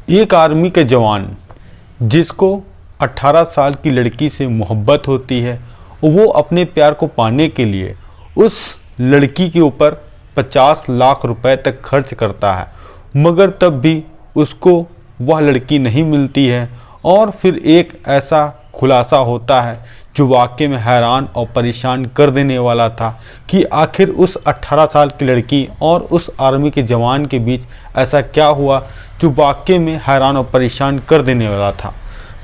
एक आर्मी का जवान जिसको 18 साल की लड़की से मोहब्बत होती है, वो अपने प्यार को पाने के लिए उस लड़की के ऊपर 50 लाख रुपए तक खर्च करता है, मगर तब भी उसको वह लड़की नहीं मिलती है। और फिर एक ऐसा खुलासा होता है जो वाकई में हैरान और परेशान कर देने वाला था कि आखिर उस 18 साल की लड़की और उस आर्मी के जवान के बीच ऐसा क्या हुआ जो वाकई में हैरान और परेशान कर देने वाला था।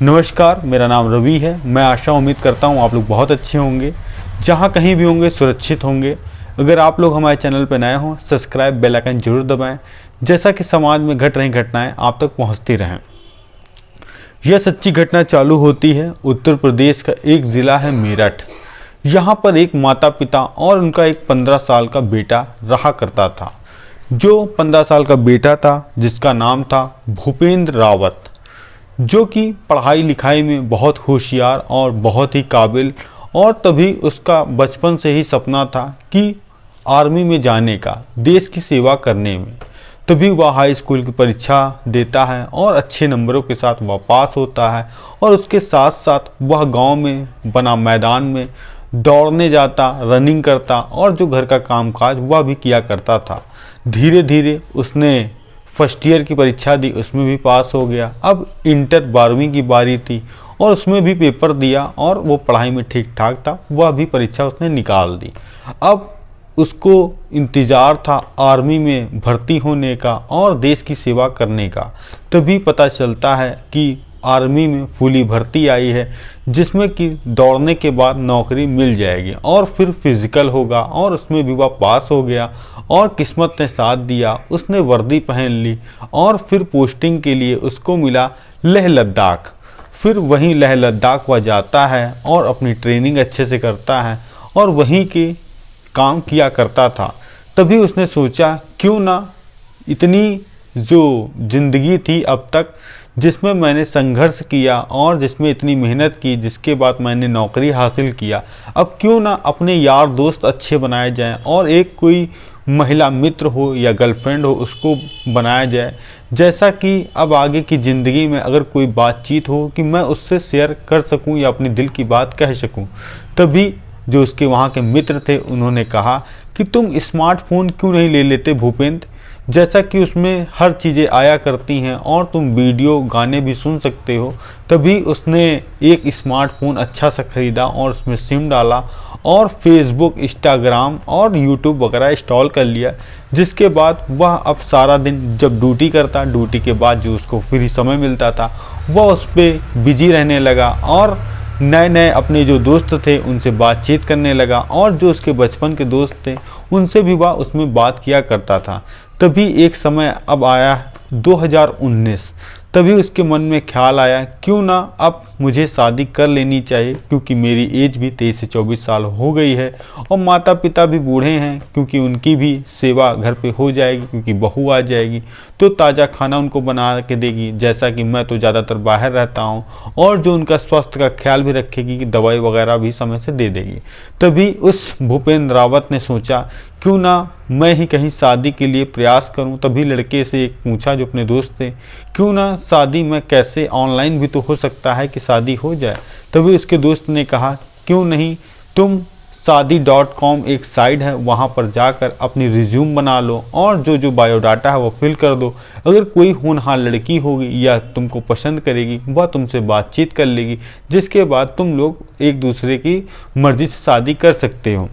नमस्कार, मेरा नाम रवि है। मैं आशा उम्मीद करता हूँ आप लोग बहुत अच्छे होंगे, जहाँ कहीं भी होंगे सुरक्षित होंगे। अगर आप लोग हमारे चैनल पर नए हों, सब्सक्राइब बेल आइकन जरूर दबाएं, जैसा कि समाज में घट रही घटनाएं आप तक पहुँचती रहें। यह सच्ची घटना चालू होती है उत्तर प्रदेश का एक ज़िला है मेरठ। यहाँ पर एक माता पिता और उनका एक 15 साल का बेटा रहा करता था। जो 15 साल का बेटा था जिसका नाम था भूपेंद्र रावत, जो कि पढ़ाई लिखाई में बहुत होशियार और बहुत ही काबिल, और तभी उसका बचपन से ही सपना था कि आर्मी में जाने का, देश की सेवा करने में। तभी वह हाई स्कूल की परीक्षा देता है और अच्छे नंबरों के साथ वह पास होता है, और उसके साथ साथ वह गांव में बना मैदान में दौड़ने जाता, रनिंग करता, और जो घर का कामकाज वह भी किया करता था। धीरे धीरे उसने फर्स्ट ईयर की परीक्षा दी, उसमें भी पास हो गया। अब इंटर 12वीं की बारी थी और उसमें भी पेपर दिया और वो पढ़ाई में ठीक ठाक था, वह भी परीक्षा उसने निकाल दी। अब उसको इंतज़ार था आर्मी में भर्ती होने का और देश की सेवा करने का। तभी पता चलता है कि आर्मी में फुली भर्ती आई है, जिसमें कि दौड़ने के बाद नौकरी मिल जाएगी और फिर फिज़िकल होगा, और उसमें भी वह पास हो गया और किस्मत ने साथ दिया। उसने वर्दी पहन ली और फिर पोस्टिंग के लिए उसको मिला लेह लद्दाख। फिर वहीं लेह लद्दाख वह जाता है और अपनी ट्रेनिंग अच्छे से करता है और वहीं के काम किया करता था। तभी उसने सोचा क्यों ना इतनी जो ज़िंदगी थी अब तक, जिसमें मैंने संघर्ष किया और जिसमें इतनी मेहनत की, जिसके बाद मैंने नौकरी हासिल किया, अब क्यों ना अपने यार दोस्त अच्छे बनाए जाएं और एक कोई महिला मित्र हो या गर्लफ्रेंड हो उसको बनाया जाए, जैसा कि अब आगे की ज़िंदगी में अगर कोई बातचीत हो कि मैं उससे शेयर कर सकूं या अपने दिल की बात कह सकूं। तभी जो उसके वहाँ के मित्र थे उन्होंने कहा कि तुम स्मार्टफोन क्यों नहीं ले लेते भूपेंद्र, जैसा कि उसमें हर चीज़ें आया करती हैं और तुम वीडियो गाने भी सुन सकते हो। तभी उसने एक स्मार्टफोन अच्छा सा ख़रीदा और उसमें सिम डाला और फेसबुक, इंस्टाग्राम और यूट्यूब वगैरह इंस्टॉल कर लिया। जिसके बाद वह अब सारा दिन जब ड्यूटी करता, ड्यूटी के बाद जो उसको फ्री समय मिलता था वह उस पर बिजी रहने लगा और नए नए अपने जो दोस्त थे उनसे बातचीत करने लगा, और जो उसके बचपन के दोस्त थे उनसे भी वह उसमें बात किया करता था। तभी एक समय अब आया 2019। तभी उसके मन में ख्याल आया क्यों ना अब मुझे शादी कर लेनी चाहिए, क्योंकि मेरी एज भी 23 से 24 साल हो गई है और माता पिता भी बूढ़े हैं, क्योंकि उनकी भी सेवा घर पे हो जाएगी, क्योंकि बहू आ जाएगी तो ताज़ा खाना उनको बना के देगी, जैसा कि मैं तो ज़्यादातर बाहर रहता हूँ, और जो उनका स्वास्थ्य का ख्याल भी रखेगी कि दवाई वगैरह भी समय से दे देगी। तभी उस भूपेंद्र रावत ने सोचा क्यों ना मैं ही कहीं शादी के लिए प्रयास करूं। तभी लड़के से एक पूछा जो अपने दोस्त थे, क्यों ना शादी में कैसे, ऑनलाइन भी तो हो सकता है कि शादी हो जाए। तभी उसके दोस्त ने कहा क्यों नहीं तुम शादी.com एक साइट है, वहां पर जाकर अपनी रिज्यूम बना लो और जो बायोडाटा है वो फिल कर दो। अगर कोई होनहार लड़की होगी या तुमको पसंद करेगी वह तुमसे बातचीत कर लेगी, जिसके बाद तुम लोग एक दूसरे की मर्ज़ी से शादी कर सकते हो।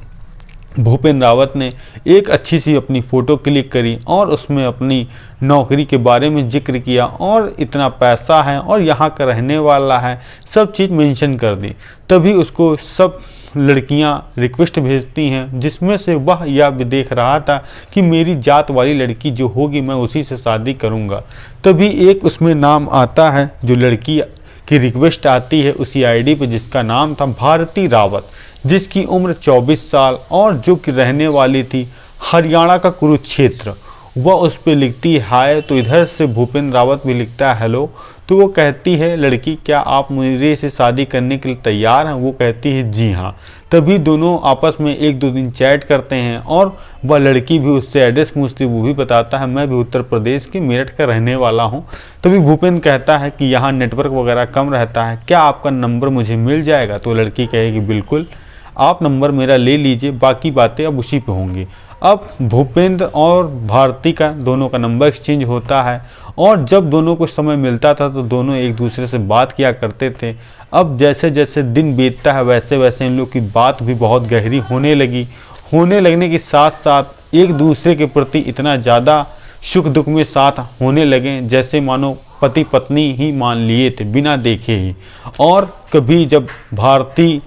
भूपेंद्र रावत ने एक अच्छी सी अपनी फ़ोटो क्लिक करी और उसमें अपनी नौकरी के बारे में जिक्र किया और इतना पैसा है और यहाँ का रहने वाला है, सब चीज़ मेंशन कर दी। तभी उसको सब लड़कियाँ रिक्वेस्ट भेजती हैं, जिसमें से वह यह भी देख रहा था कि मेरी जात वाली लड़की जो होगी मैं उसी से शादी करूँगा। तभी एक उसमें नाम आता है, जो लड़की की रिक्वेस्ट आती है उसी आईडी पे, जिसका नाम था भारती रावत, जिसकी उम्र 24 साल और जो कि रहने वाली थी हरियाणा का कुरुक्षेत्र। वह उस पर लिखती है हाय, तो इधर से भूपेंद्र रावत भी लिखता है हेलो। तो वो कहती है लड़की क्या आप मेरे से शादी करने के लिए तैयार हैं? वो कहती है जी हाँ। तभी दोनों आपस में 1-2 दिन चैट करते हैं और वह लड़की भी उससे एड्रेस पूछती, वो भी बताता है मैं भी उत्तर प्रदेश के मेरठ का रहने वाला हूँ। तभी भूपेंद्र कहता है कि यहाँ नेटवर्क वगैरह कम रहता है, क्या आपका नंबर मुझे मिल जाएगा? तो लड़की कहेगी बिल्कुल, आप नंबर मेरा ले लीजिए, बाकी बातें अब उसी पे होंगी। अब भूपेंद्र और भारती का दोनों का नंबर एक्सचेंज होता है और जब दोनों को समय मिलता था तो दोनों एक दूसरे से बात किया करते थे। अब जैसे जैसे दिन बीतता है वैसे वैसे इन लोग की बात भी बहुत गहरी होने लगी। होने लगने के साथ साथ एक दूसरे के प्रति इतना ज़्यादा सुख दुख में साथ होने लगे जैसे मानो पति पत्नी ही मान लिए थे बिना देखे ही। और कभी जब भारती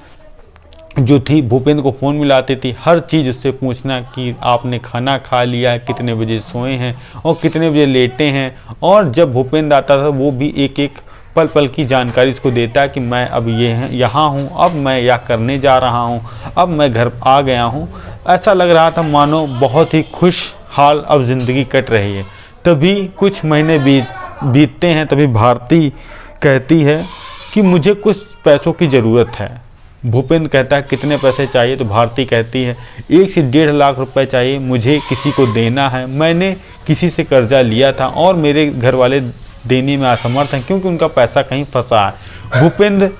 जो थी भूपेंद्र को फ़ोन मिलाती थी, हर चीज़ उससे पूछना कि आपने खाना खा लिया है, कितने बजे सोए हैं और कितने बजे लेटे हैं। और जब भूपेंद्र आता था वो भी एक एक पल पल की जानकारी उसको देता है कि मैं अब यहाँ हूँ, अब मैं यह करने जा रहा हूँ, अब मैं घर आ गया हूँ। ऐसा लग रहा था मानो बहुत ही खुशहाल अब ज़िंदगी कट रही है। तभी कुछ महीने बीतते हैं, तभी भारती कहती है कि मुझे कुछ पैसों की ज़रूरत है। भूपेंद्र कहता है कितने पैसे चाहिए? तो भारती कहती है 1 से 1.5 लाख रुपए चाहिए, मुझे किसी को देना है। मैंने किसी से कर्जा लिया था और मेरे घर वाले देने में असमर्थ हैं क्योंकि उनका पैसा कहीं फंसा है। भूपेंद्र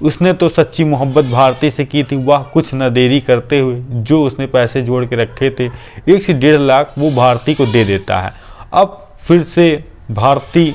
उसने तो सच्ची मोहब्बत भारती से की थी, वह कुछ न देरी करते हुए जो उसने पैसे जोड़ के रखे थे 1 से 1.5 लाख वो भारती को दे देता है। अब फिर से भारती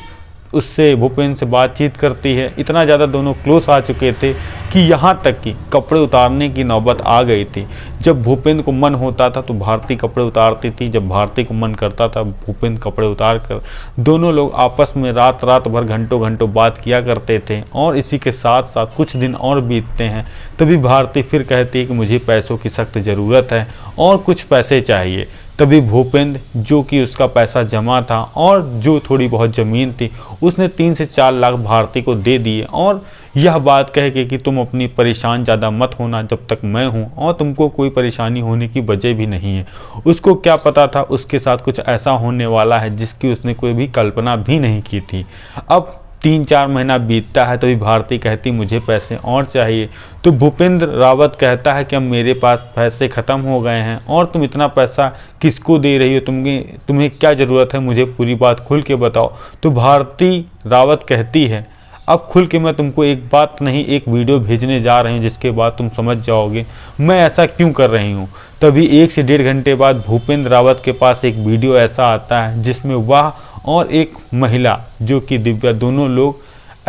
उससे भूपेंद्र से बातचीत करती है। इतना ज़्यादा दोनों क्लोज आ चुके थे कि यहाँ तक कि कपड़े उतारने की नौबत आ गई थी। जब भूपेंद्र को मन होता था तो भारती कपड़े उतारती थी, जब भारती को मन करता था भूपेंद्र कपड़े उतार कर दोनों लोग आपस में रात भर घंटों घंटों बात किया करते थे। और इसी के साथ साथ कुछ दिन और बीतते हैं, तभी भारती फिर कहती है कि मुझे पैसों की सख्त ज़रूरत है और कुछ पैसे चाहिए। तभी भूपेंद्र जो कि उसका पैसा जमा था और जो थोड़ी बहुत ज़मीन थी उसने 3 से 4 लाख भारती को दे दिए और यह बात कह के कि तुम अपनी परेशान ज़्यादा मत होना जब तक मैं हूँ और तुमको कोई परेशानी होने की वजह भी नहीं है। उसको क्या पता था उसके साथ कुछ ऐसा होने वाला है जिसकी उसने कोई भी कल्पना भी नहीं की थी। अब 3-4 महीना बीतता है, तभी भारती कहती मुझे पैसे और चाहिए। तो भूपेंद्र रावत कहता है कि अब मेरे पास पैसे ख़त्म हो गए हैं और तुम इतना पैसा किसको दे रही हो, तुम्हें क्या ज़रूरत है, मुझे पूरी बात खुल के बताओ। तो भारती रावत कहती है अब खुल के मैं तुमको एक बात नहीं एक वीडियो भेजने जा रही हूँ जिसके बाद तुम समझ जाओगे मैं ऐसा क्यों कर रही हूँ। तभी 1 से 1.5 घंटे बाद भूपेंद्र रावत के पास एक वीडियो ऐसा आता है जिसमें वह और एक महिला जो कि दिव्या दोनों लोग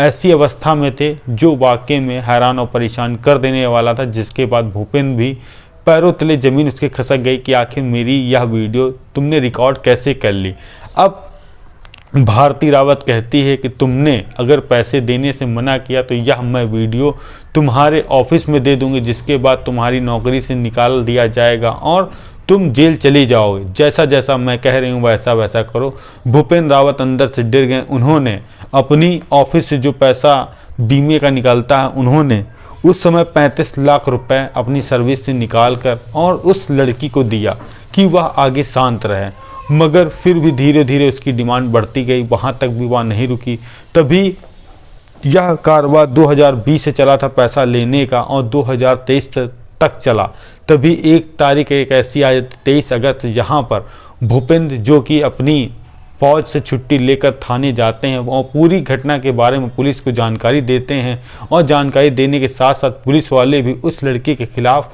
ऐसी अवस्था में थे जो वाकई में हैरान और परेशान कर देने वाला था। जिसके बाद भूपेंद्र भी पैरों तले ज़मीन उसके खसक गई कि आखिर मेरी यह वीडियो तुमने रिकॉर्ड कैसे कर ली। अब भारती रावत कहती है कि तुमने अगर पैसे देने से मना किया तो यह मैं वीडियो तुम्हारे ऑफिस में दे दूंगी, जिसके बाद तुम्हारी नौकरी से निकाल दिया जाएगा और तुम जेल चली जाओगे। जैसा जैसा मैं कह रही हूँ वैसा वैसा करो। भूपेंद्र रावत अंदर से डर गए। उन्होंने अपनी ऑफिस से जो पैसा बीमे का निकालता है उन्होंने उस समय 35 लाख रुपए अपनी सर्विस से निकाल कर और उस लड़की को दिया कि वह आगे शांत रहे। मगर फिर भी धीरे धीरे उसकी डिमांड बढ़ती गई, वहाँ तक भी वह नहीं रुकी। तभी यह कारवां 2020 से चला था पैसा लेने का और 2023 तक चला। तभी एक तारीख एक ऐसी आई 23 अगस्त, यहाँ पर भूपेंद्र जो कि अपनी फौज से छुट्टी लेकर थाने जाते हैं और पूरी घटना के बारे में पुलिस को जानकारी देते हैं। और जानकारी देने के साथ साथ पुलिस वाले भी उस लड़के के खिलाफ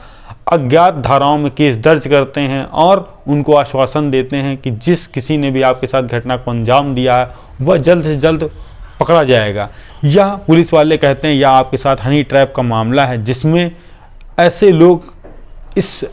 अज्ञात धाराओं में केस दर्ज करते हैं और उनको आश्वासन देते हैं कि जिस किसी ने भी आपके साथ घटना को अंजाम दिया है वह जल्द से जल्द पकड़ा जाएगा। यह पुलिस वाले कहते हैं यह आपके साथ हनी ट्रैप का मामला है जिसमें ऐसे लोग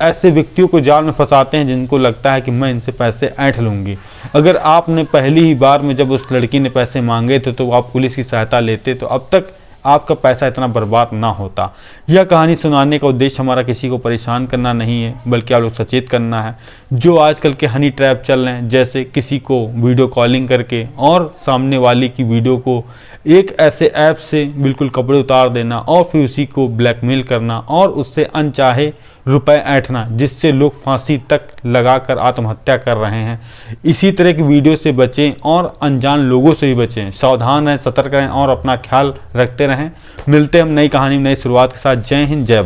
ऐसे व्यक्तियों को जाल में फंसाते हैं जिनको लगता है कि मैं इनसे पैसे ऐंठ लूँगी। अगर आपने पहली ही बार में जब उस लड़की ने पैसे मांगे थे तो आप पुलिस की सहायता लेते तो अब तक आपका पैसा इतना बर्बाद ना होता। यह कहानी सुनाने का उद्देश्य हमारा किसी को परेशान करना नहीं है बल्कि आप लोग सचेत करना है। जो आजकल के हनी ट्रैप चल रहे हैं जैसे किसी को वीडियो कॉलिंग करके और सामने वाले की वीडियो को एक ऐसे ऐप से बिल्कुल कपड़े उतार देना और फिर उसी को ब्लैकमेल करना और उससे अनचाहे रुपए ऐंठना जिससे लोग फांसी तक लगाकर आत्महत्या कर रहे हैं। इसी तरह की वीडियो से बचें और अनजान लोगों से भी बचें। सावधान रहें, सतर्क रहें और अपना ख्याल रखते रहें। मिलते हैं हम नई कहानी में नई शुरुआत के साथ। जय हिंद, जय भारत।